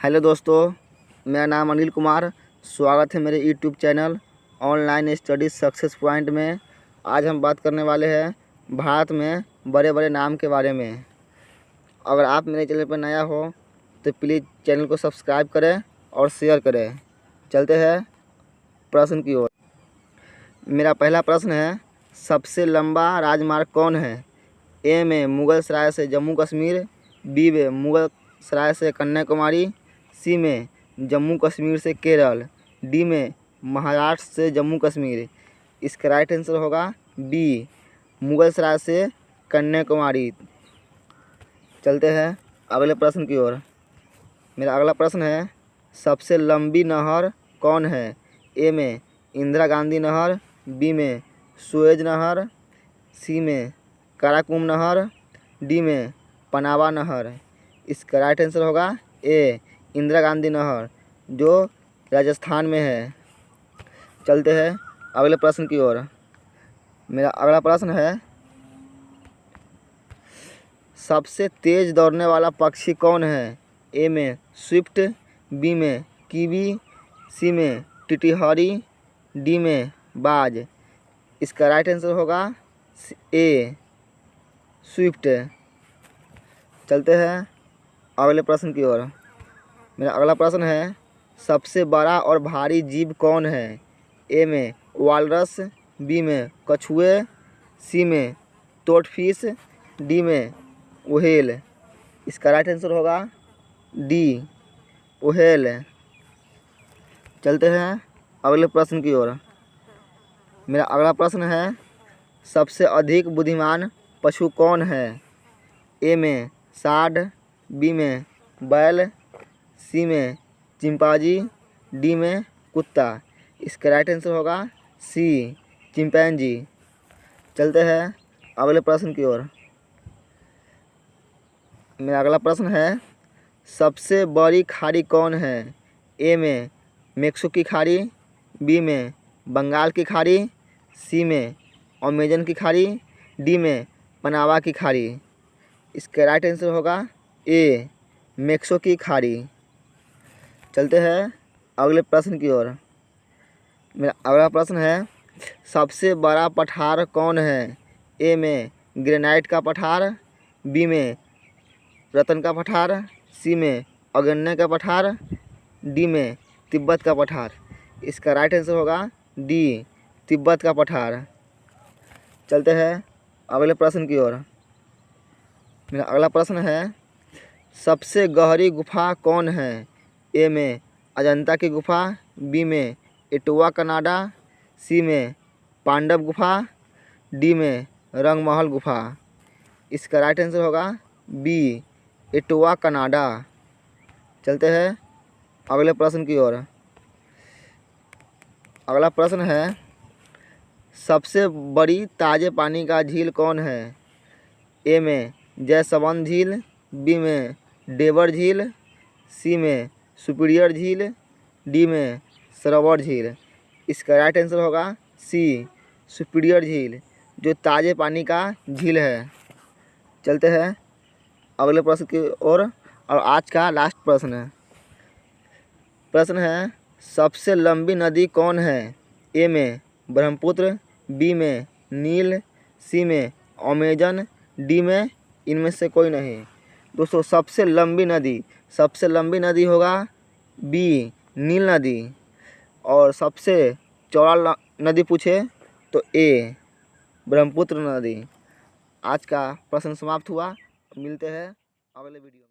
Hello दोस्तों, मेरा नाम अनिल कुमार। स्वागत है मेरे YouTube channel online study success point में। आज हम बात करने वाले हैं भारत में बड़े बड़े नाम के बारे में। अगर आप मेरे चैनल पर नया हो तो प्लीज़ चैनल को सब्सक्राइब करें और शेयर करें। चलते हैं प्रश्न की ओर। मेरा पहला प्रश्न है, सबसे लंबा राजमार्ग कौन है? ए में मुगल सराय से जम्मू कश्मीर, बी में मुगल सराय से कन्याकुमारी, सी में जम्मू कश्मीर से केरल, डी में महाराष्ट्र से जम्मू कश्मीर। इसका राइट आंसर होगा बी, मुगल सराय से कन्याकुमारी। चलते हैं अगले प्रश्न की ओर। मेरा अगला प्रश्न है, सबसे लंबी नहर कौन है? ए में इंदिरा गांधी नहर, बी में सुएज नहर, सी में काराकुम नहर, डी में पनावा नहर। इसका राइट आंसर होगा ए, इंदिरा गांधी नहर, जो राजस्थान में है। चलते हैं अगले प्रश्न की ओर। मेरा अगला प्रश्न है, सबसे तेज़ दौड़ने वाला पक्षी कौन है? ए में स्विफ्ट, बी में कीवी, सी में टिटिहरी, डी में बाज। इसका राइट आंसर होगा ए, स्विफ्ट। चलते हैं अगले प्रश्न की ओर। मेरा अगला प्रश्न है, सबसे बड़ा और भारी जीव कौन है? ए में वालरस, बी में कछुए, सी में टोडफिश, डी में व्हेल। इसका राइट आंसर होगा डी, व्हेल। चलते हैं अगले प्रश्न की ओर। मेरा अगला प्रश्न है, सबसे अधिक बुद्धिमान पशु कौन है? ए में सांड, बी में बैल, सी में चिंपांजी, डी में कुत्ता। इसका राइट आंसर होगा सी, चिंपैंजी। चलते हैं अगले प्रश्न की ओर। मेरा अगला प्रश्न है, सबसे बड़ी खाड़ी कौन है? ए में मेक्सिको की खाड़ी, बी में बंगाल की खाड़ी, सी में अमेजन की खाड़ी, डी में पनावा की खाड़ी। इसका राइट आंसर होगा ए, मेक्सिको की खाड़ी। चलते हैं अगले प्रश्न की ओर। मेरा अगला प्रश्न है, सबसे बड़ा पठार कौन है? ए में ग्रेनाइट का पठार, बी में रतन का पठार, सी में अगन्य का पठार, डी में तिब्बत का पठार। इसका राइट आंसर होगा डी, तिब्बत का पठार। चलते हैं अगले प्रश्न की ओर। मेरा अगला प्रश्न है, सबसे गहरी गुफा कौन है? ए में अजंता की गुफा, बी में इटवा कनाडा, सी में पांडव गुफा, डी में रंगमहल गुफा। इसका राइट आंसर होगा बी, इटवा कनाडा। चलते हैं अगले प्रश्न की ओर। अगला प्रश्न है, सबसे बड़ी ताज़े पानी का झील कौन है? ए में जयसवंत झील, बी में डेवर झील, सी में सुपीरियर झील, डी में सरोवर झील। इसका राइट आंसर होगा सी, सुपीरियर झील, जो ताज़े पानी का झील है। चलते हैं अगले प्रश्न की ओर और आज का लास्ट प्रश्न है। प्रश्न है, सबसे लंबी नदी कौन है? ए में ब्रह्मपुत्र, बी में नील, सी में अमेजन, डी में इनमें से कोई नहीं। दोस्तों, सबसे लंबी नदी होगा बी, नील नदी। और सबसे चौड़ा नदी पूछे तो ए, ब्रह्मपुत्र नदी। आज का प्रश्न समाप्त हुआ। मिलते हैं अगले वीडियो में।